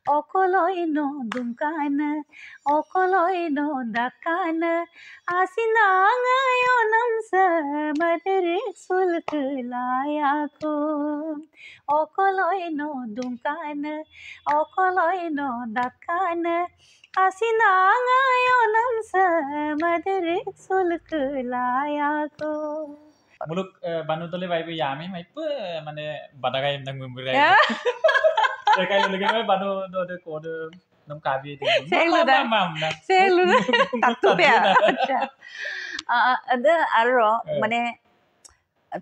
Okoloy no dumkana, okoloy no dakana, asinangayonam sa madarik sulkulaya ko. Okoloy no dumkana, okoloy no dakana, asinangayonam sa madarik sulkulaya ko. Muluk banudole baibu yami mai pu mane badagai nang memberai. Sekai lagi mai banu do kode nam kabi de. Selu na tatu pe. Ada aro mane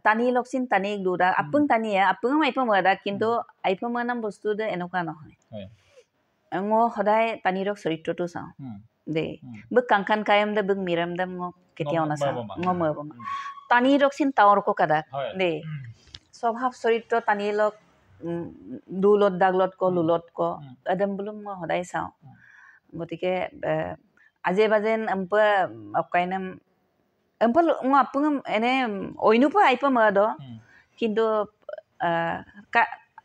tani loksin tani dura apung tani ya apung mai pun ada kintu aipun manam bostu de enoka nohoy. Ngo hodai tani rok soritro tu sa. De buk kangkan kayam de buk miram de ngo ketiaw na sa ngo mo. Tani rok sin tawar ko kada de স্বভাৱ চৰিত্ৰ টানি লক দুলত দাগলত ক লুলত ক Adam Blum মই সদায় চাওঁ গতিকে আজে বাজেন আম্প অকাইনাম আম্প আপুঙ এনে অইনুপ আইপ মদ কিন্তু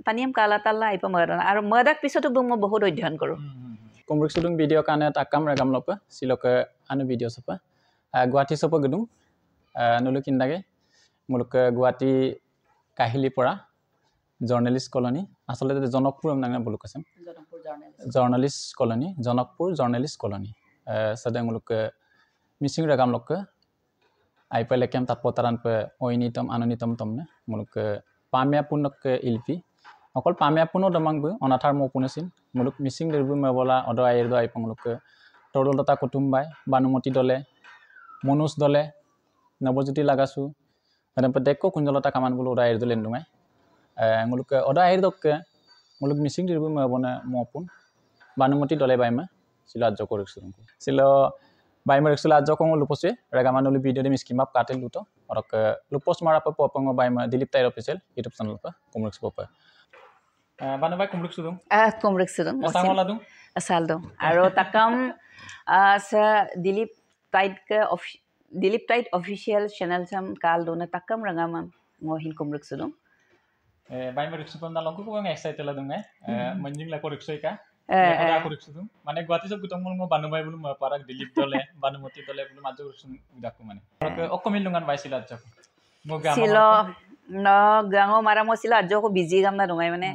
টানিয়াম কালা তাল্লা আইপ মদ আৰু মদাক পিছতো মই বহুত অধ্যয়ন কৰোঁ Komruk sudung video kana takam ragam lopa siloka anu video sopa Guwahati sopa gedung nulu kindage muluk Guwahati Kahili pora journalist colony asole Janakpur nangna buluk asam journalist colony Janakpur journalist colony sadang muluk missing ragam lokka IPL kem tatpotaran pe oinitam anonitam tomne muluk pamya punak ilpi অকল পামিয়াপুনো দমাংবো অনাথাৰ মো পুনেছিন মুলুক missing লিৰবো মেবলা অদ আইৰদো আইপংলুক তৰলতা কুটুমবাই Banumati দলে মনুস দলে Nabajyoti লাগাসু Adam পদেকো কুঞ্জলতা কামান বুলো অদ আইৰদো লেন্দুমাই মুলুক অদ আইৰদকে মুলুক missing লিৰবো মেবনা মপুন Banumati দলে বাইমা সিলা আজ্জ কৰিছুন সিলা বাইমা ৰেক্সলা আজ্জ কং লুপছে ৰেগামানুলি video দে মিসকিমাপ কাটেল লুটো অৰক loops মাৰা পপং বাইমা দিলীপ তাইৰ অফিচিয়েল ইউটিউব চেনেল পা কোমৰক্স পপা Banu bai kumruk sudung. Kumruk sudung. Asal ladung. Asal dong. Aro takam sa Dilip Tide official channel sam kal dona takam rangamam ngohin kumruk sudung. Bai meruk sudung na longku ko ngai excited ladung ngai. Manjing la koruk soi ka. Ada koruk sudung. Mane Guwahati sob gutong mo banu bai bulu parak Dilip dole Banumoti dole bulu maju koruk sudung udaku mane. Oke okkomilungan bai sila ajak. Silo no gango maramo sila ajak ko busy gam na dungai mane.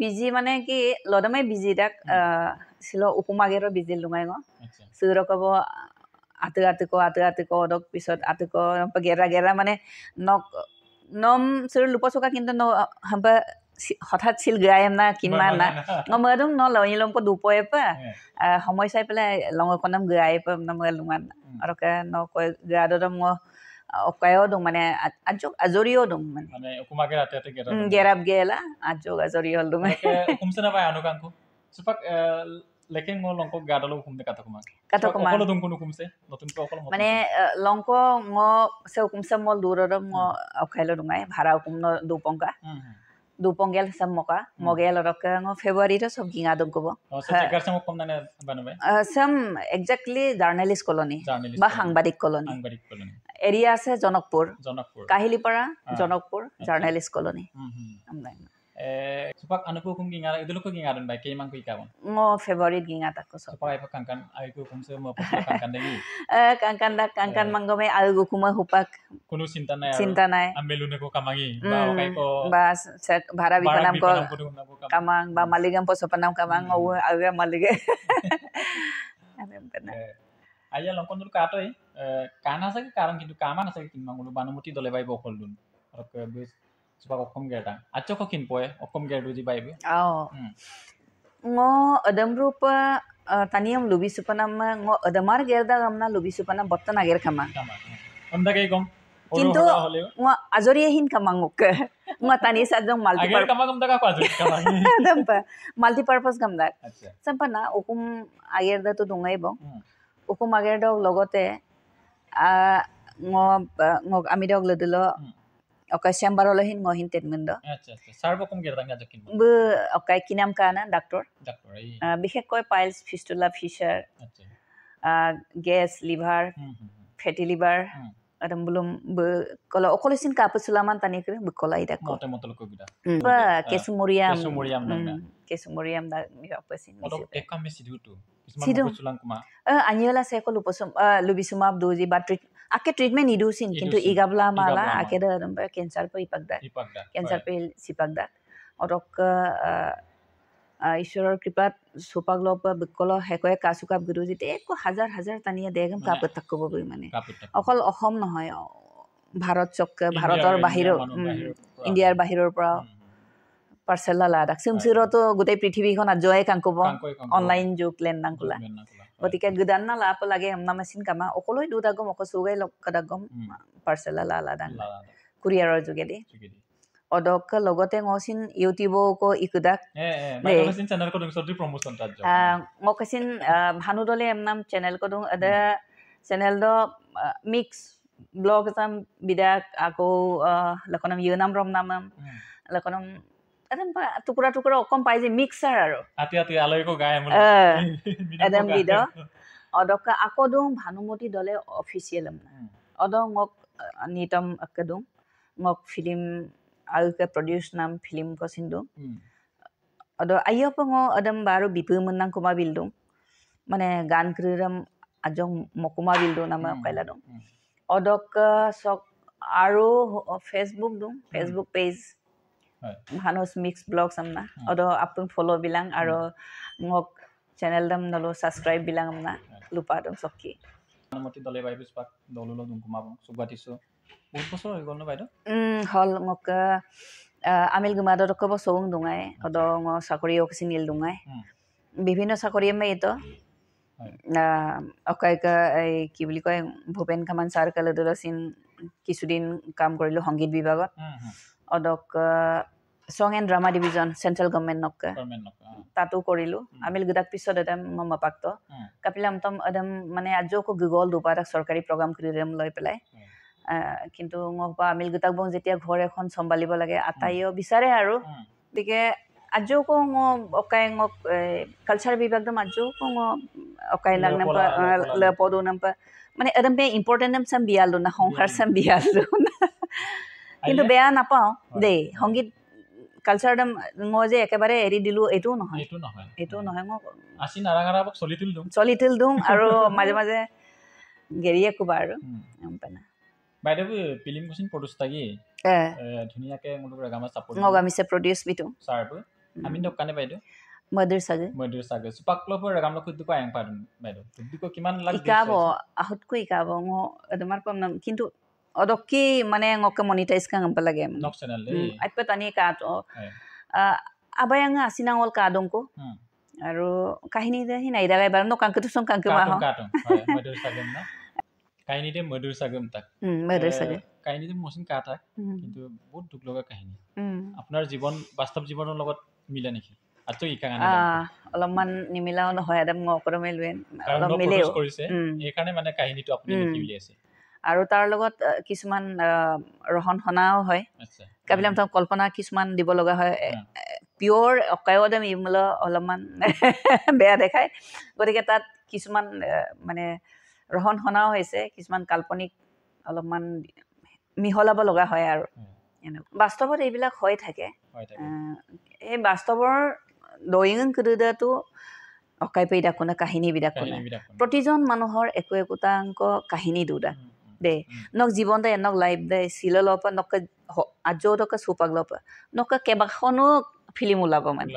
Busy মানে কি লদমাই busy ডাক সিলো উপমাগেৰ busy লুঙাই গো সুৰ কব আতে কো অদক পিছত আতে কো গেৰা মানে নক নম সুৰ লুপচকা কিন্তু ন হম্প হঠাৎ সিল গায়ম না কিনমা না ngomodong no lawilom ko dupoy pa homoy sai pala longo ko nam gaay pa nam lungan aroka no ko gado dom mo okayo dong mane ajok azorio dong mane ukumager ate gerab gela ajok azorio dong ukumsena bai anukanku supak leken ngo longko gadalo ukumde katakuma okolo dong kono ukumse notun ko okolo mane longko ngo se ukumse mol duroro ngo okailo dungai bhara ukumno dupongka dupongel sammoka mogel roka ngo February ro sob ginga dong kobo segar sam ukum nane banube some exactly journalist colony ba hangbadik colony area আছে Janakpur Kahilipara Janakpur journalist colony supak anuku kum ginga iduluko ginga don bai keimang ku ikabon ngo favorite ginga takko so supak ipa kankan aiku kumse mo kankan degi kankan manggome algu kuma hupak kuno cinta nai ambelune ko kamangi ba okai ko bas bhara bikanam ko kamang ba maligam po sopanam kamang ngo aga malige aya longkon dulu katoi kana sa karan kintu kaman sa kin mangulu Banumoti dole bai bokol dun ok bes supak okom gerda acho ko kin poe okom gerdu ji bai be ngo adam rupa taniam lubi supanam ngo adamar gerda gamna lubi supanam botta nager khama onda kai gom kintu ngo azori hin kamanguk ngo tani sajong multi ager kamagam daga ko azori kamang dampa multi purpose gamda sampana okum ager da to dungai bo ukum ager dog logote ngo ami dog ledelo okai sembarolohin ngohin tetmendo acha sarbokum gerdanga jakin bu okai kinam kana doctor বিশেষকৈ piles fistula fissure gas liver fatty liver adam belum kalau okolisin kapusulaman tani kre bekolai dak moto ko gida ba kesumuriam kesumoriam da mi apasin mi Odok ekam me sidu tu. Kisman Sidu. mo chulang kuma. Anyola se ko lupusum lubisumab doji ba ake treatment idusin kintu Idusin. igabla mala Igabla ake da number cancer po ipagda Ipagda. cancer pe sipagda odok ঈশ্বৰৰ কৃপাত সুপাগলপ বিকল হেকয়ে কাসুকাপ গুৰুজিতে একো হাজাৰ হাজাৰ টানিয়ে দেগম কাপত থাকব বই মানে অকল অসম নহয় ভাৰত চক ভাৰতৰ বাহিৰৰ ইণ্ডিয়াৰ বাহিৰৰ পৰা পাৰ্চেলা লাডাখ সিমচিৰতো গোটেই পৃথিৱীখন আজয় কাংকব অনলাইন যুগ লেন নাংকুলা গতিকে গুদান না লাপ লাগে আমনা মেচিন কামা অকলৈ দুদাগম অকসুগাই লকদাগম পাৰ্চেলা লাডাং কুৰিয়াৰৰ যোগেদি odok logote ngosin YouTube ko ikudak ngosin channel ko dung sodi promotion ta jo ngokasin bhanudole emnam channel ko dung ada channel do mix blog sam bidak ako lakonam yunam romnam lakonam adam tukura tukura okom pai je mixer aro ati aloi ko gae mul adam bido odok ako dung bhanumoti dole official amna odok ngok nitam akadung ngok film alka produce nam film ko sindu ado ayo pango adam baru bipu menang kuma bildung mane gan kriram ajong mokuma bildu nama kaila dong odok sok aro Facebook dong Facebook page Hanos mix blog samna odo apun follow bilang aro ngok channel dam nalo subscribe bilang amna lupa dong sokki moti dole bai bispak dolulo dung kuma bong subatiso বহুত বছৰ হৈ গল ন বাইদেউ হল মোক আমিল গুমাদৰ কব সং দুঙাই অদং চাকৰি অকসিনিল দুঙাই বিভিন্ন চাকৰি মে ইতো অকাইকা এই কি বুলি কয় ভূপেন কামান ছাৰ কালদলসিন কিছুদিন কাম কৰিলো সংগীত বিভাগত অদক সং and drama division central government নক তাতো কৰিলো আমিল গুদাক পিছত এদম মমাপাক্ত কাপিলাম তম এদম মানে আজকো গুগল দুপাৰাক চৰকাৰী প্ৰগ্ৰাম কৰিৰেম লৈ পেলাই কিন্তু ngpa amil gutak bong jetia ghor ekhon sombaliব লাগে আতাইও বিচাৰে আৰু দিকে আজো কো অকাই ngok কালচাৰ বিভাগ দম আজো কো অকাই নাম লেপদো নাম মানে এদম বে ইম্পৰ্টেন্ট নাম সাম বিয়ালু না সংসাৰ সাম বিয়ালু কিন্তু বেয়া নাপাও দে সংগীত কালচাৰ দম মই যে একেবাৰে এৰি দিলো এটো নহয় মই আসি নাৰাঙাৰা চলিতিল দুম আৰু মাজে মাজে গেৰিয়ে কুবা আৰু পানা বাইদেউ ফিল্ম কোচিন প্ৰডিউচ তাগি ধুনিয়াকে মুলুক ৰাগামা সাপোৰ্ট ngogamiছে প্ৰডিউচ বিটো সাৰটো আমি দোকানে বাইদেউ মদুৰ সাগে সুপাকলপৰ ৰাগামলা কুদু পায়ং পাদন বাইদেউ কুদুকো কিমান লাগ ইকাবো আহুতকো ইকাবো ngo এদমাৰ পম কিন্তু অদকি মানে ngok মনিটাইজ কাং লাগে নক চ্যানেল আইপে তানি কাট আবায়াং আসিনাংল কাদংকো আৰু কাহিনী দে হিনাইদা গাইবাৰ ন কাংকটো সং কাংকে মা কাটং মদুৰ সাগম না কাহিনীতে মধুৰ সাগম তাক মধুৰ সাগম কাহিনীতে মচিন কাটাক কিন্তু বহুত দুখ লগা কাহিনী আপোনাৰ জীৱন বাস্তৱ জীৱনৰ লগত মিলে নেকি আতো ই কাহিনী অলপমান নিমিলাও নহয় আদম ngokৰমে লুৱেন অলপ মিলেও কৰিছে এই কাৰণে মানে কাহিনীটো আপুনি লিখি উলিয়াইছে আৰু তাৰ লগত কিছুমান ৰহন হনাও হয় আচ্ছা কাবিলাম তো কল্পনা কিছুমান দিব লগা হয় পিওৰ অকায়দম ইমল অলপমান বেয়া দেখায় গতিকে তাত কিছুমান মানে ৰহন হনাও হৈছে কিছুমান কাল্পনিক অলপমান মিহলাব লগা হয় আৰু বাস্তৱত এইবিলাক হৈ থাকে এই বাস্তৱৰ দয়িং কৃদাটো অকাই পেইদা কোনা কাহিনী বিদা কোনা প্ৰতিজন মানুহৰ একো একোটাংক কাহিনী দুদা দে নক জীৱন দে নক লাইফ দে সিললপ নক আজোদক সুপাগলপ নক কেবাখনো ফিল্ম ওলাব মানে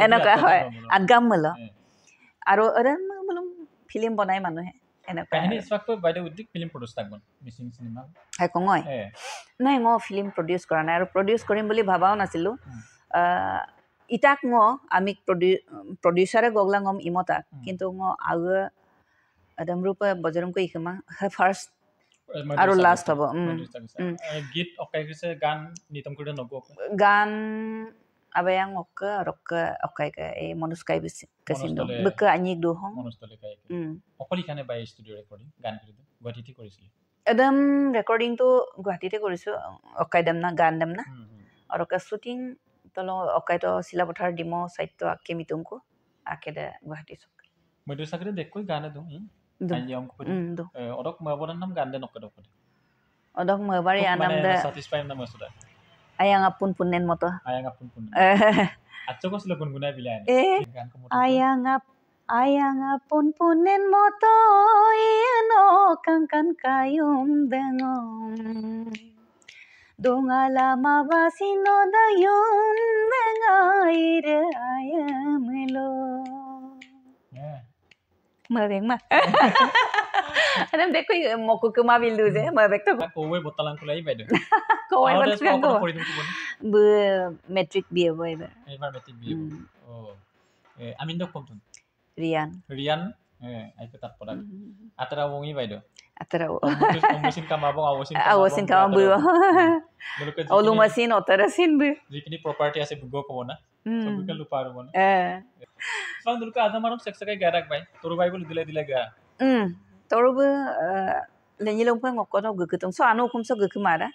এনেকুৱা হয় আগামল আৰু এৰম ফিল্ম বনাই মানুহে কাহিনী স্বাক্ষৰ বাইদেউ উদ্দিক ফিল্ম প্ৰডিউচ তাকবন মিছিং সিনেমা হে কঙয় নাই মই ফিল্ম প্ৰডিউচ কৰা নাই আৰু প্ৰডিউচ কৰিম বুলি ভাবাও নাছিলো ইটাক আমি প্ৰডিউচাৰে গগলাঙম ইমতা কিন্তু আগ আদম ৰূপ বজৰমকৈ ইকমা ফাৰ্ষ্ট আৰু লাষ্ট হ'ব গীত অকাই গৈছে গান নিতম কৰি নগো গান abayang rokka okay ka monuskay kasindo beka anyik dohong monustole kay okoli kane by studio recording gan korido guwahati korisil edam recording to guwahati te korisu okay dam na gan dam na aru ka shooting tolo okay to silapothar dimo site to akke mitungko akeda guwahati sok modu sakre dekkoi gan do anjam ko odok mabodan nam gan de nokko odok mabari anam da satisfy nam masuda ayang apun punen moto Atso ko sila gungunay bilang. Ayanga pun-punen moto iano kangkan kayum dengom. Dongala mabasino dayum dengaire ayamelo. Mabeng ma. Adam dekho moku kumabil du je mabek to. Kowe botalan kulai bedo. Kowe botalan ko. Bu metric biye boy ba. Ebar metric biye. Oh. Amin dok komtun. Rian. Ay petat podak. Atara wongi bedo. Atara. Mesin kamabong awasin kamabu. Olu mesin otarasin bu. Jikini property ase bugo ko na. So bukan lupa ro mona. Sang dulu ka adamarom seksekai garak bai. Toru bai bol dile ga. Toru bu lenyilong pa ngok kono gugutong. So anu hukum so gukumara.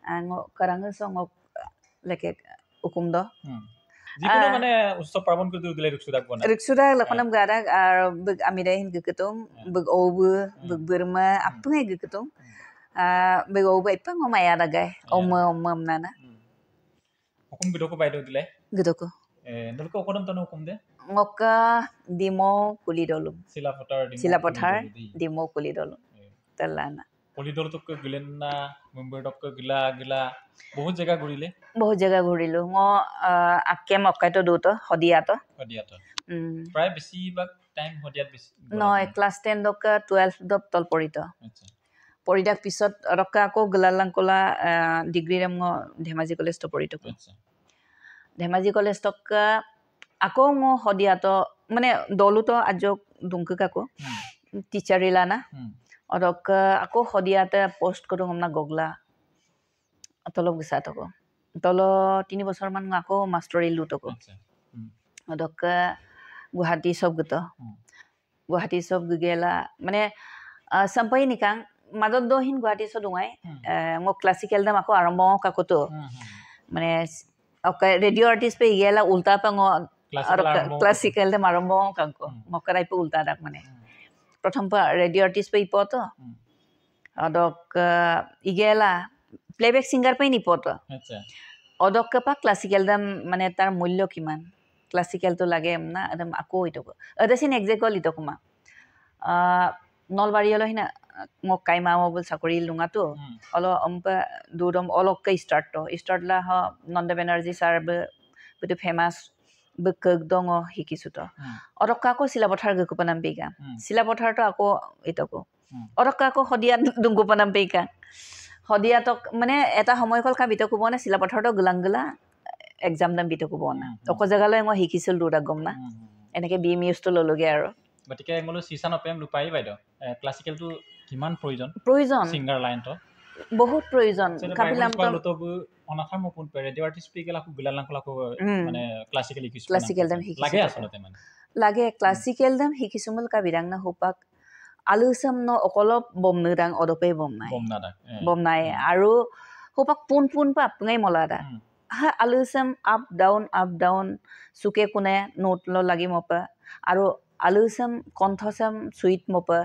Ngok karangga so ngok leke hukum do. Jikono মানে উৎসব পার্বণ করে দিলে রুকসুদা কোনা রুকসুদা লখনম গারা আর বগ আমিরে হিন গকতং বগ Obu বগ Varma আপঙ্গে গকতং বগ Obu ইপং মায়া দাগাই ওম নানা হুকুম গদকো বাইদো দিলে গদকো নলকো ওকদম তনো হুকুম দে ngokka dimo kulidolum silapothar dimo kulidolum telana kulidol to gilen na mumbai dok gila বহুত জায়গা ঘুরিলো ম আকে মক্কাই তো দুটো হদিয়াতো প্রায় বেশি ভাগ টাইম হদিয়াত বেশি নয় ক্লাস 10 দক 12 দপ তল পড়িত আচ্ছা পড়িদাক পিছত রক্কা আকো গলালাংকলা ডিগ্রি রেম ধেমাজি কলেজ তো পড়িত আচ্ছা ধেমাজি কলেজ তক আকো ম হদিয়াতো মানে দলুতো আজক দুংকাকো টিচার ইলানা অরক আকো হদিয়াতে পোস্ট করো আমনা গগলা তলব গিসা তকো তল 3 বছর মান আকো মাস্টার ইলু তকো অদক গুৱাহাটী সব গেলা মানে সম্পাই নিকাং মাজত দহিন গুৱাহাটী স দুঙাই মো ক্লাসিক্যাল দাম আকো আরম্ভ কাকতো মানে ওকে রেডিও আর্টিস্ট পে গেলা উল্টা পাং ক্লাসিক্যাল দাম আরম্ভ কাকো মকরাই পে উল্টা ডাক মানে প্রথম পা রেডিও আর্টিস্ট পে ইপতো অদক ইগেলা প্লেব্যাক সিঙ্গার পাই নিপতো আচ্ছা অদক পা ক্লাসিক্যাল দাম মানে তার মূল্য কিমান ক্লাসিক্যাল তো লাগে না একদম আকো ইতকো অদসিন এক্সাক্টলি ইতকমা নলবাৰী হলো হিনা মোক কাইমা মবল চাকৰি লুঙাটো অলো অম্পা দুদম অলক স্টাৰ্ট লা হ নন্দ বেনাৰ্জি স্যাৰ বটো ফেমাস বকক দং হিকিছো তো অৰকাকো শিলাপথাৰ গকুপনাম পেকা শিলাপথাৰটো আকো ইতকো অৰকাকো হদিয়া দুংগুপনাম পেকা হদিয়াতক মানে এটা সময় কল কা বিতকো বনে শিলাপথাৰটো গুলাংগুলা এক্সাম দাম বিতকো বনা অক জাগালৈ মই হিকিছিল দুটা গম না এনেকে বিএম ইউজটো ললগে আৰু গতিকে মলো সিসান অপেম লুপাই বাইদ ক্লাসিক্যাল টু কিমান প্ৰয়োজন সিঙ্গাৰ লাইন তো বহুত প্ৰয়োজন কাপিলাম তো অনাথার মপুন রেডিও আর্টিস্ট পে গেলা গুলালাং কলাকো মানে ক্লাসিক্যাল দাম হিকিছ লাগে আসলতে মানে লাগে ক্লাসিক্যাল দাম হিকিছুমল কাবিরাং না হোপাক আলুসাম ন অকলপ বমনদাং অদপে বম নাই আৰু হোপাক পুন পা আপঙাই মলাদা হা আলুসাম আপ ডাউন সুকে কোনে নোট ল লাগি মপা আৰু আলুসাম কণ্ঠসাম সুইট মপা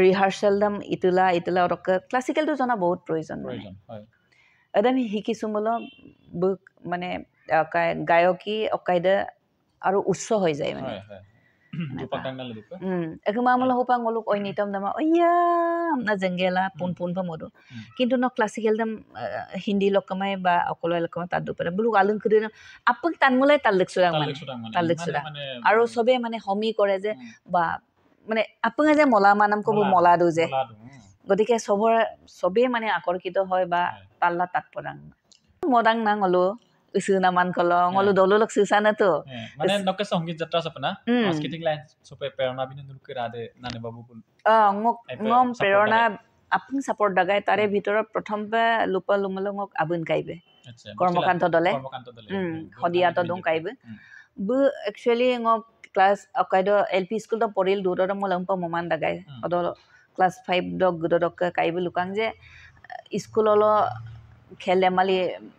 ৰিহাৰ্সাল দাম ইতলা অৰক ক্লাসিক্যাল তো জানা বহুত প্ৰয়োজন হয় এদম হিকিছুমল বুক মানে গায়কী অকাইদা আৰু উচ্চ হৈ যায় মানে একমামল হোপাং মলুক ঐনিতম দামা ওয়া আমনা জেঙ্গেলা পুন পমদো কিন্তু ন ক্লাসিক্যাল দাম হিন্দি লকমাই বা অকলয় লকমাই তাদ দুপরে বুলু আলুং করি আপক তানমুলাই তালক সুরাং আৰু সবে মানে হমি কৰে যে বা মানে আপঙে যে মলা মানাম কব মলা দু যে গতিকে সবে মানে আকৰ্ষিত হয় বা তাল্লা তাৎপৰাং মদাং নাং হলো উসুনা মান কলং হলো দললক সুসানা তো মানে নকে সংগীত যাত্রা সপনা সাংস্কৃতিক লাইন সপে প্রেরণা বিনন্দন কে রাধে নানে বাবু কুল ngom প্রেরণা আপং সাপোর্ট দাগাই তারে ভিতৰত প্ৰথম পে লুপা লুমলংক আবুন কাইবে কর্মকান্ত দলে হদিয়াত দং কাইবে বু একচুয়ালি ngok ক্লাস অকাইদো এলপি স্কুল তো পড়িল দুৰৰ মলংপ মমান দাগাই অদল ক্লাস 5 দক গুদৰক কাইবে লুকাং যে স্কুললো খেলে মালি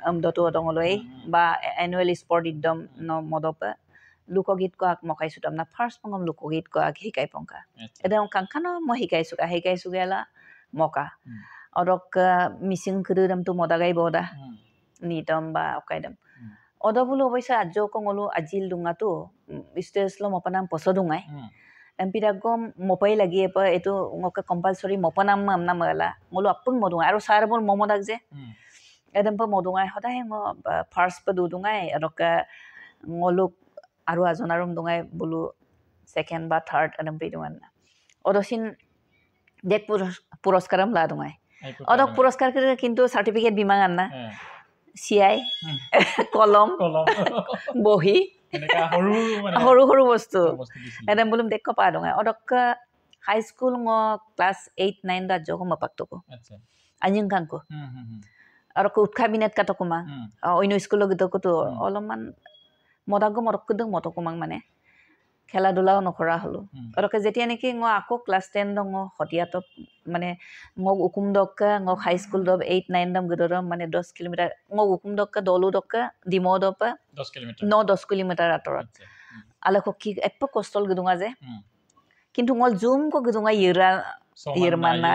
আমদতো দঙলৈ বা এনুৱেল স্পৰ্ট একদম ন মদপে লোকগীত কোৱাক মকাইছো তামনা ফাৰ্স্ট পংগম লোকগীত কোৱাক হিকাই পংকা এদম কাংখানো মই হিকাইছো গেলা মকা অৰক মিছিং খুদুদম তো মদাগাই বদা নিতম বা অকাইদম odo bulu obisa ajo ko ngolu ajil dunga tu stage lo mopanam posodungai empira gom mopai lagi apa itu ngoke compulsory mopanam amna mala ngolu apung modungai aru sar bol momodak je edem pa modungai hodai ngo first pa dudungai aroka ngolu aru ajonarum dungai bulu second ba third edem pe dungan odosin dek puroskaram la dungai odok puroskar kire kintu certificate bimangan na CI kolom bohi horu horu bostu edem bulum dekko pa dungai odok high school ngo class 8 9 da jogo mapakto ko anjing kanko aro ko cabinet ka to kuma oino school lo gito ko to oloman modago morok kudung moto kumang mane খেলা ধুলাও নকৰা হলো আৰু যেতিয়া নেকি মই আকৌ class 10 দং হটিয়া top মানে মই উকুম দক্কা মই হাই স্কুল দব 8 9 দম গদৰম মানে 10 কিলোমিটাৰ মই উকুম দক্কা দলু দক্কা দিমো দপ 10 কিলোমিটাৰ 10 কিলোমিটাৰ আঁতৰত আলক কি এপ কষ্টল গদুঙা যে কিন্তু মই জুম কো গদুঙা ইৰমানা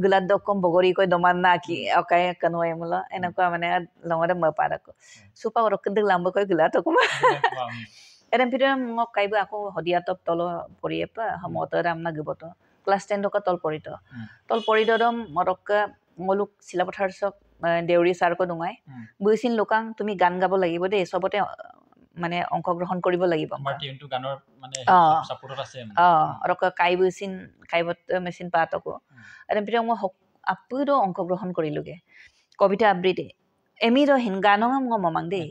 গুলাদ দকম বগৰি কই দমান না কি অকাই কনয় মলা এনেকুৱা মানে লঙৰে মই পাৰাকো সুপা ৰকদ লাম্ব কই গুলাদ কমা এডম পিটে মোক কাইব আকৌ হদিয়া টপ তল পৰিয়েপা সমতৰ আমনা গবত ক্লাছ 10 দক তল পৰিদম মৰক মলুক চিলাপথাৰ সক দেউৰি সাৰক দুঙাই বুইছিন লোকাং তুমি গান গাব লাগিব দে সবতে মানে অংশগ্ৰহণ কৰিব লাগিব মাৰ্টিনটো গানৰ মানে সাপোৰ্টত আছে ৰক কাইবুছিন কাইবত মেচিন পাতকো এডম পিটে মই আপুৰো অংশগ্ৰহণ কৰিলগে কবিতা আবৃত্তি এমিৰ হিনগানং ম মমাং দে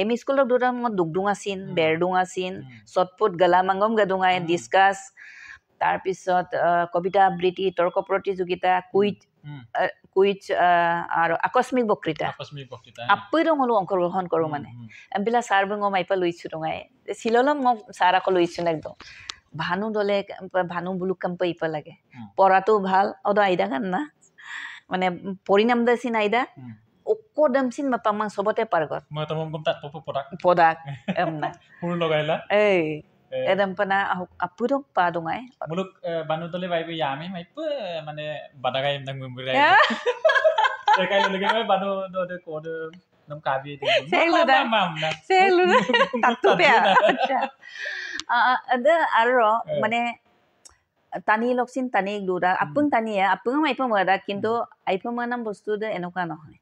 এমি স্কুলৰ দুটাম ম দুগদুং আছিল বেৰডুং আছিল সটপুট গলামাংগম গদুঙাই ডিসকাস তাৰ পিছত কবিতা আবৃত্তি তৰ্ক প্ৰতিযোগিতা কুইজ আৰু আকস্মিক বক্তৃতা আপুৰো হলো অংশগ্ৰহণ কৰো মানে এমবিলা সাৰ বং মাইপা লইছু টঙাই সিললম ম সাৰা ক লইছু একদম ভানু দলে ভানু বুলুক কাম পাইপা লাগে পড়াটো ভাল অদ আইদা গান না মানে পৰিণাম দাসিন আইদা okko damsin mapamang sobote pargot ma tamam gum tat popo podak emna hur logaila edam pana apurok pa dungai muluk banu dole baibe yami maipe mane badagai endang mumburai ekai lege mai banu dode kode nam kabi de selu tatu pe ada aro mane tani loksin tani dura apung tani ya apung maipa mada kintu aipa manam bostu de enoka নহয়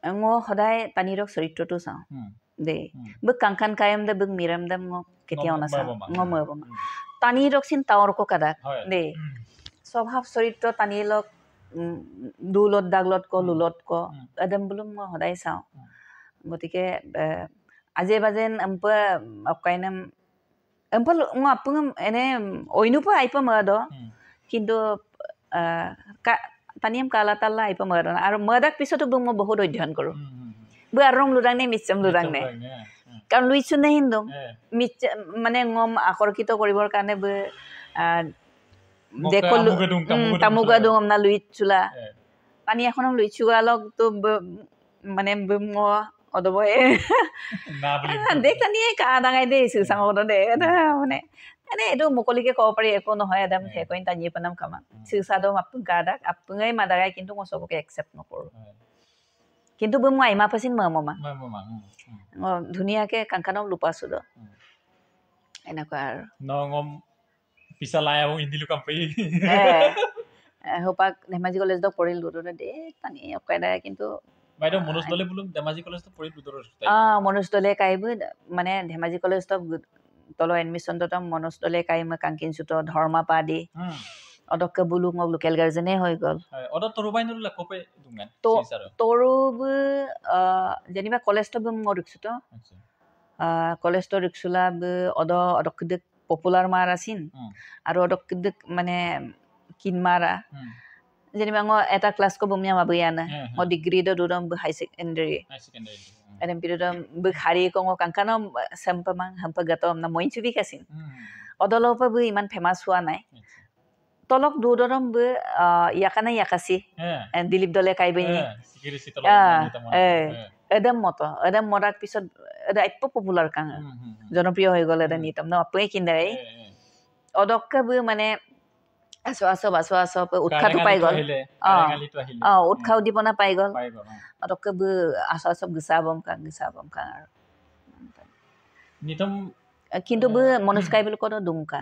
ngo hodai tani rok চৰিত্ৰটো চাও দে বক কাংখান কায়ম দে বক মিরাম দে ngo কেতিয়াও না চাও ngo মবম tani rok sin taor ko kada দে স্বভাৱ চৰিত্ৰ tani lok দুলত দাগলত ko লুলত ko adam bulum ngo hodai চাও গতিকে আজে বাজেন আমপা অকাইনাম empal ngapung ene oinupa aipa mado কিন্তু তানিম কালা তালা aipa mado আৰু মদাক পিছতো বং বহুত অধ্যয়ন কৰো বু আৰং লুৰাং নে মিছম লুৰাং নে কাৰণ লুইছু নে হিন্দম মানে ngom আকৰ্ষিত কৰিবৰ কাৰণে ব দেখল তামুগা দুম না লুইছুলা পানী এখনম লুইছুগালক তো মানে ম অদবয়ে দেখলা নিয়ে কা ডাঙাই দে সুসাংগত দে মানে এনে এটো মুকলিকে কব পাৰি একো নহয় এদম হেকইন তানি পনাম কামা সুসাদম আপুন গাদাক আপুঙাই মাদাগাই কিন্তু মই সবকে একসেপ্ট নকৰো কিন্তু ব মই আইমা পাছিন মামা ধুনিয়াকে কাংখানক লুপাছু দ এনেকুৱা আৰু নngom পিছালাই আৰু ইন্দিলু কাম্পই হোপাক ধেমাজি কলেজ দ পৰিল দুদৰে দে তানি অকাইদা কিন্তু বাইদে মনোজ দলে বুলুম ধেমাজি কলেজ তো পৰি দুদৰৰ মনোজ দলে কাইব মানে ধেমাজি কলেজ তো তলো এডমিশন তো মনোজ দলে কাই মই কাংকিন সুতো ধৰ্মা পাদি অদক্কে বুলুক মোক লোকেল গাৰ্জেনে হৈ গল অদ তৰুবাইনৰ লকপে দুঙান তৰুব যেনিবা কলেজ তো মই ৰিক্সুতো কলেজ তো ৰিক্সুলা অদ অদক্কে পপুলাৰ মাৰ আছিল আৰু অদক্কে মানে কিনমাৰা যেনিবা ngo এটা class ko bumnya mabuyana ngo degree do dudam high secondary adam pirodam bukhari ko ngo kankano sampamang hampa gatom na moinchubi kasin odolopa bu iman famous hua nai tolok dudoram bu yakana yakasi dilip dole kaibe ni adam modak pisot ada ippo popular kang jonopriyo hoy gol ada nitam na apoi kindai odokka bu mane আছো উৎসাহটো পাই গ'ল উৎসাহ উদ্দীপনা পাই গ'ল অতকে আছো গিচাবম কাং আৰু নিতম কিন্তু মনুষ্কাই বুলি কতো দুংকা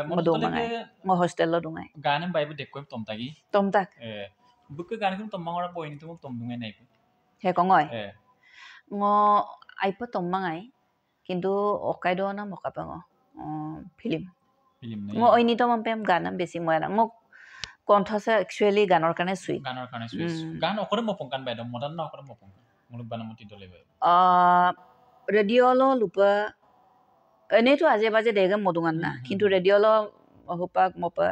মদুমাঙাই মই হোষ্টেলৰ দুঙাই গানে বাইব দেখকৈ তমতাগি তমতাক বুকে গানে কোন তমমাঙৰ পইণ্টটো মোক তমদুঙাই নাই হে কঙয় আইপ তমমাঙাই কিন্তু অকাইদো না মকাপাঙ ফিল্ম মই ঐনিতম পেম গানম বেছি মই মোক কণ্ঠছে একচুৱেলি গানৰ কাৰণে চুই গান অকৰে মপংকান বাইদ মডান না অকৰে মপংকান মুলুক বানামতি দলে বাই ৰেডিঅ'লো লুপা এনেইতো আজে বাজে দেগম মদুঙান না কিন্তু ৰেডিঅ'লো হুপাক মপা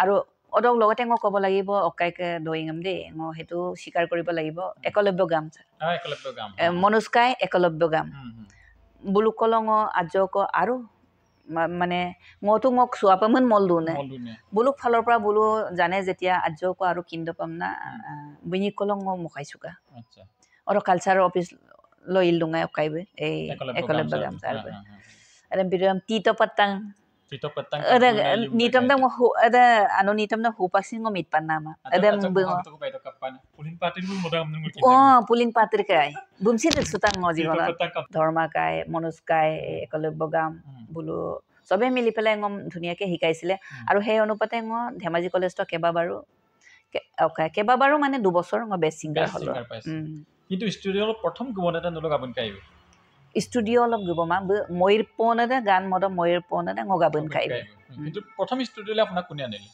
আৰু অদক লগতে মই ক'ব লাগিব অকাইকে দইঙম দেই মই সেইটো স্বীকাৰ কৰিব লাগিব একলব্য গাম মনুষ্কাই একলব্য গাম বুলুকলঙ আজক আৰু মানে মতো মোক চুৱাপামন মলদুনে বুলুক ফালৰ পৰা বুলু জানে যেতিয়া আজক আৰু কিন্দপম না বিনিকলঙ মখাইছুকা আচ্ছা আৰু কালচাৰ অফিচ লইল দুঙাই অকাইবে এই একলব্য গাম সাৰবে এদম বিৰাম টিটো পত্তাং নিতম দং ada anu nitam na hupasing ngomit panama ada mbeng pulin patir kai bumsin sutang ngoji gola dharma kai manus kai ekolobb gam bulu সবে মিলি পেলাই ngom ধুনিয়াকে শিকাইছিলে আৰু সেই অনুপাতে ngo ধেমাজি কলেজ তো কেবাবাৰো মানে 2 বছৰ ngo বেষ্ট সিঙ্গাৰ হল কিন্তু ষ্টুডিঅ'ৰ প্ৰথম গবনটা নলক আপন কাইবে ষ্টুডিঅ' অলপ গবমা ময়ূৰ পনতে গান মদ ময়ূৰ পনতে ngo গাবন কাইবে কিন্তু প্ৰথম ষ্টুডিঅ'লে আপোনাক কোনে আনিলে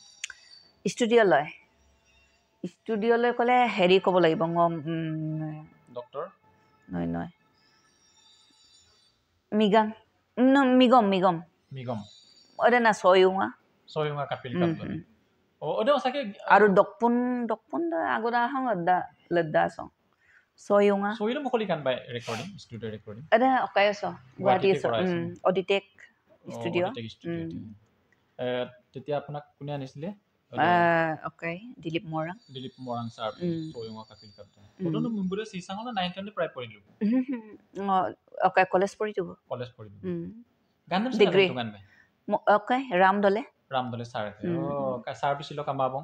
ষ্টুডিঅ'লৈ কলে হেৰি ক'ব লাগিব ngo ডক্টৰ নহয় মিগম ওৰে না সয়ুঙা কাপিল কাপল ওদে ওসাকে আৰু দকপুন আগৰা হং লদ্দা সং সয়ুঙা মখলি কান বাই ৰেকৰ্ডিং ষ্টুডিঅ ৰেকৰ্ডিং এটা অকায়ছ গুৱাহাটী অডিটেক ষ্টুডিঅ তেতিয়া আপোনাক কোনে আনিছিলে অকাই দিলীপ মৰাং ছাৰ সয়ুঙা কাপিল কাপল ওদনো মুম্বুৰে সিসাঙলা 9th প্ৰায় পঢ়িলো অকাই কলেজ পঢ়িলো গান ডিগ্ৰী গান বাই অকাই ৰামদলে ছাৰ ছাৰ বিছিল কামাবং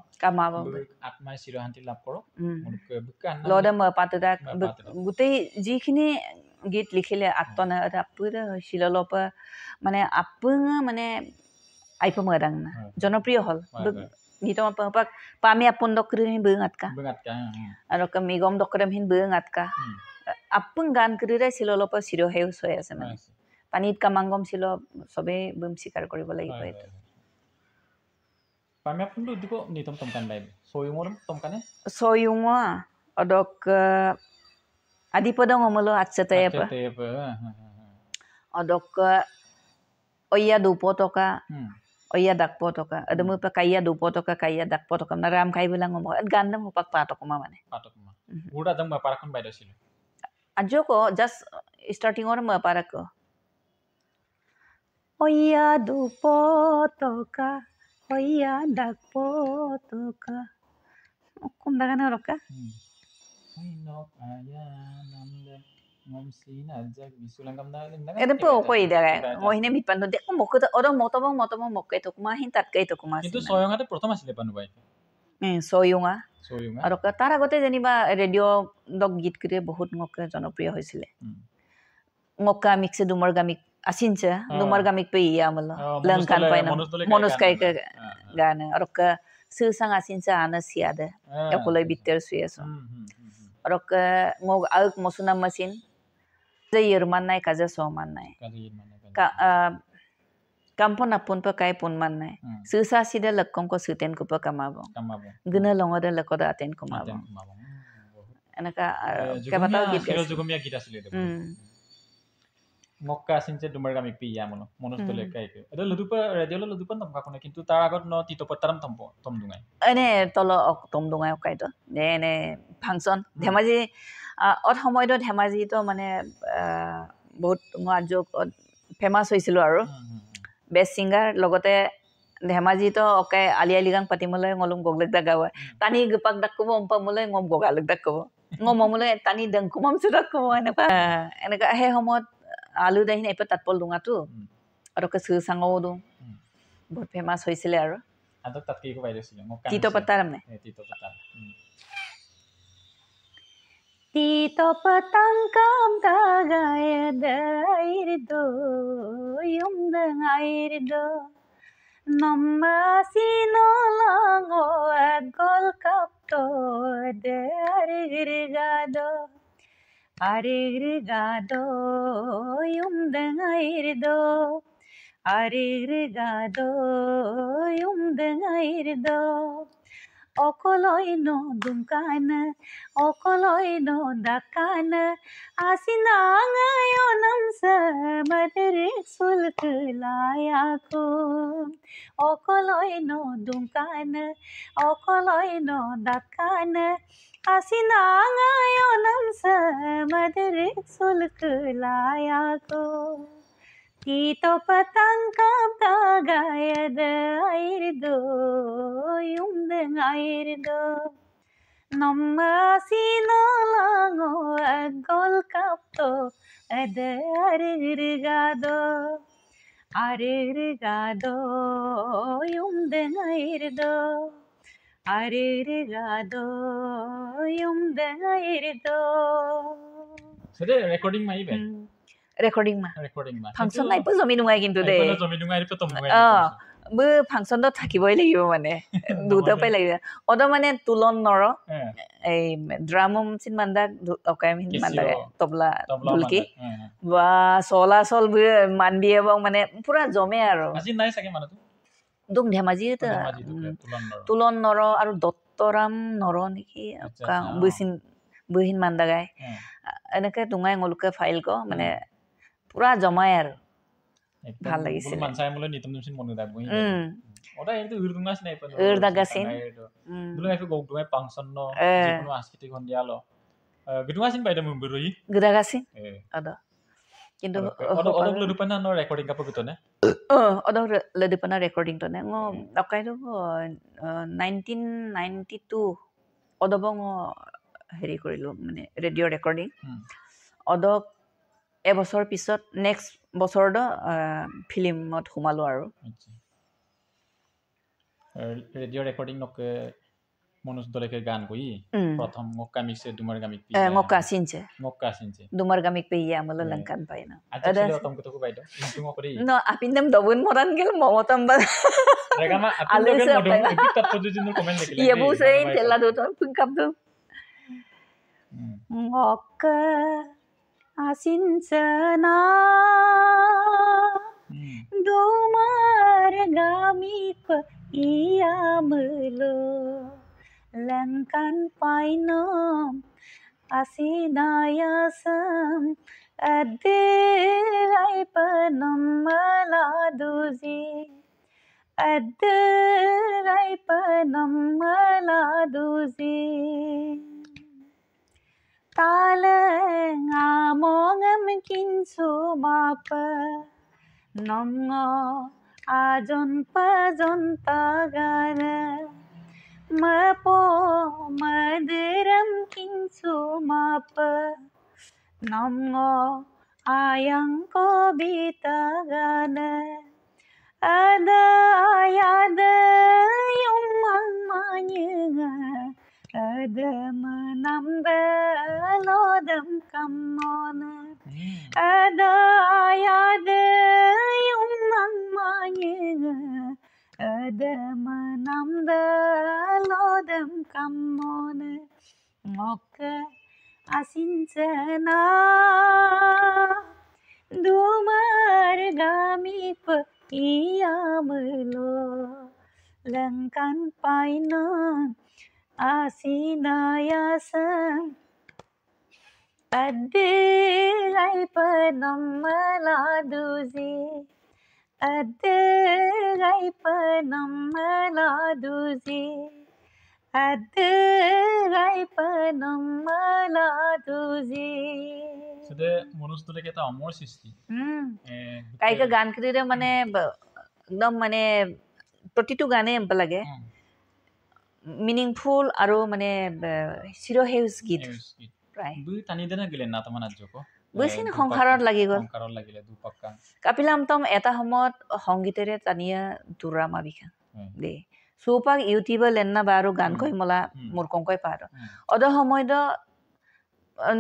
আত্মাই চিৰহান্তি লাভ কৰক লদম পাতদা গুটেই যিখিনি গীত লিখিলে আত্মনা আপুৰে শিললপ মানে আপুঙ মানে আইপমৰাং না জনপ্ৰিয় হল নিতম পাক পামি আপুন দকৰিন বেঙাতকা আৰু মিগম দকৰম হিন বেঙাতকা আপুং গান কৰিৰে শিললপ চিৰহেউস হৈ আছে মানে পানীত কামাংগম ছিল সবে বম স্বীকাৰ কৰিব লাগিব এটা পামি আপুন দিব নিতম তমকান বাই সয়ুঙ অদক আদিপদং অমল আচ্ছতেপ অদক অয়া 2 টকা অয়া 10 টকা এদম পা কাইয়া 2 টকা কাইয়া 10 টকা না রাম খাই বলা ngom গান দম পাক পাটকমা মানে গুড়া দম পারাখন বাইদছিল আজকো জাস্ট স্টার্টিং অর মা পারাক অয়া 2 টকা অয়া 10 টকা কোন দাগানে রকা এটা পো কই দাগা ওহিনে মিপান দে মকত অদ মতবং মককে তো কুমা হিন তাতকাই তো কুমা কিন্তু সয়ঙাতে প্ৰথম আছিল পানুবাই সয়ুঙা আৰু তাৰ আগতে যেনিবা ৰেডিঅ' দক গীত কৰে বহুত মক জনপ্ৰিয় হৈছিল মক্কা মিক্স দুমৰ গামিক আছিনছে দুমৰ গামিক পে ইয়ামল লংকান পাইনা মনুষ্কাই গান আৰু সুসাং আছিনছে আনসিয়াদে একলৈ বিত্তৰ সুয়েছ আৰু ngog আক মসুনা মেচিন যে ইৰমান নাই কাজে সমান নাই kampon apun pa kai pun man nai susa sida lakkong ko suten ko pa kamabo guna longoda lakoda aten kumabo anaka kebata jugumia gita asile mokka sinche dumar gami piya mono monostole kai ke ada ludupa radio lo ludupa tom kakone kintu tar agot no tito pataram tom dungai ene tolo tom dungai kai to ne function dhemaji ot homoy do dhemaji to mane বহুত ngajok famous হৈছিল আৰু best singer লগতে ধেমাজি তো অকাই আলিয়ালিগাং পাতিমলৈ ngolum goglek da gawa tani gepak dak ko ompamলৈ ngom gogalek dak ko ngomomলৈ tani dengkumam sudak ko enaka he homot আলু দাহিন এপে তাতপল দুঙাটো আৰু কে সুসাঙও দু বহুত famous হৈছিল আৰু আদক তাতকে একো বাইরে ছিল মোক তিতো পাতার মানে তিতো পাতা Tito patangkam tagay dair do yung dangair do Namma sino lango agol kapto arigado yung dangair do arigado yung dangair do Okoloi no dumkana, okoloi no dakana, asinanga yonam sa madirik sulkulayako. Okoloi no dumkana, okoloi no dakana, asinanga yonam sa madirik sulkulayako. Tito patangkap tagayad air do yung air do Namma sino lango agol kapto ad arigado yung air do arigado yung air do Sede recording mai be recording ma function নাই পো জমি নুঙাই কিন্তু দে জমি নুঙাই প তো মুঙাই বো function তো থাকিবই লাগিব মানে দুটা পাই লাগিব অদ মানে তুলন নর এই ড্রামম সিন মান্দা অকাই মিন মান্দা তবলা ঢুলকি বা সোলা সল মানবি এবং মানে পুরা জমে আর আজি নাই সাকে মানে তো দুম ধেমাজি তো তুলন নর আর দত্তরাম নর নেকি কা বুহিন মান্দা গায় এনেকে তুঙাই ngলকে ফাইল কো মানে পুরা জমায় আর ভাল লাগিছিল মানসাই মলে নিতম নিম মনে দাগ বই ওটা এতো উরদুঙাস নাই পন উরদাগাসিন দুলং আইফে গক দুমাই পাংশন ন যেকোনো আস্কিতি গন্ডিয়ালো গদুঙাসিন বাইদা মুম্বুরই গদাগাসিন আদা কিন্তু অদক লদুপনা ন রেকর্ডিং কাপ গতনে অদক লদুপনা রেকর্ডিং তনে ং অকাই তো 1992 অদবং হেৰি কৰিলো মানে ৰেডিঅ' ৰেকৰ্ডিং অদক এবছৰ পিছত নেক্সট বছৰ দ ফিল্মত সোমালো আৰু ৰেডিঅ' ৰেকৰ্ডিং নক মনোজ দলেকে গান কই প্ৰথম মক্কা মিছে দুমাৰ গামিক পি মক্কা সিনছে দুমাৰ গামিক পি আমল লংকান পাইনা আদা তম কতকো বাইদো ইনতুম কৰি ন আপিন্দম দবুন মৰান গেল মমতম বা ৰেগামা আপিন্দম মডম এপিক তত দিনৰ কমেন্ট দেখিলে ইয়েবু সেই তেলা দত পিকআপ দো Mecca asinsana dumar gamik iamlo langkan painom asinayasam adai panam maladuzi adai panam maladuzi Talang amongam kinsu mapa Nongo ajon pajon tagana Mapo madiram kinsu mapa Nongo ayang ko bitagana Ada ayada yung mamanya Ada menamba lodam kamona Ada ayada yung mamanya Ada menamba lodam kamona Ngoka asinsana Dumar gamip iyamlo Langkan painon asinayasam adai panam maladuzi adai panam maladuzi adai panam maladuzi সদে মনুষ্যলে কেটা অমর সৃষ্টি কাইকা গান করিলে মানে একদম মানে প্ৰতিটো গানে লাগে meaningful আৰু মানে চিৰহেউজ গীত প্ৰায় দুই টানি দেনা গিলে না তমান আজকো বুইছিন সংসাৰত লাগি গল সংসাৰত লাগিলে দুপক্কা কাপিলামতম এটা সময়ত সংগীতেৰে টানিয়া দুৰামা বিখা দে সুপাক ইউটিউবে লেন্না বারো গান কই মলা মোর কংকই পারো অদ সময় দ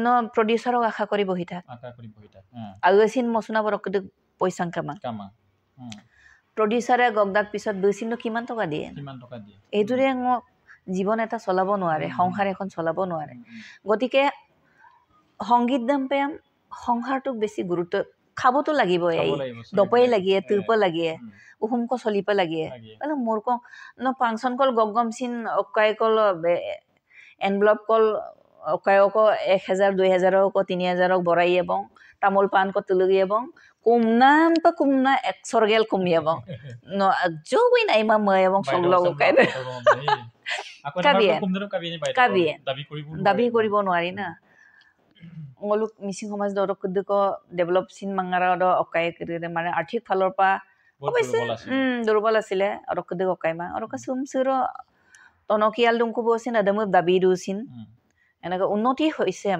ন প্রডিউসারক আশা করি বহি থাক আগেসিন মছনা বরকদ পয়সা কামা প্ৰডিউচাৰে গগদাক পিছত দুইচিনটো কিমান টকা দিয়ে এইটোৰে জীৱন এটা চলাব নোৱাৰে সংসাৰ এখন চলাব নোৱাৰে গতিকে সংগীত দাম্পেম সংসাৰটোক বেছি গুৰুত্ব খাবতো লাগিব এই দপই লাগিয়ে তুপ লাগিয়ে উহুমক চলিব লাগিয়ে মানে মোৰ ক ন ফাংচন কল গগম চিন অকাই কল এনভলপ কল অকায়ক 1000 2000 ক 3000 বৰাই এবং তামোল পান ক তুলগি এবং kumnam pa kumna eksorgel kumyabang no jowi na ima mayabang soglo kay kabien dabi koribo nwari na ngoluk missing homaj dorok kudko develop sin mangara do okai kire mane arthik phalor pa obese durbal asile orok kudko okai ma orok sum suro tonokial dungku bosin adamu dabi dusin enaka unnoti hoise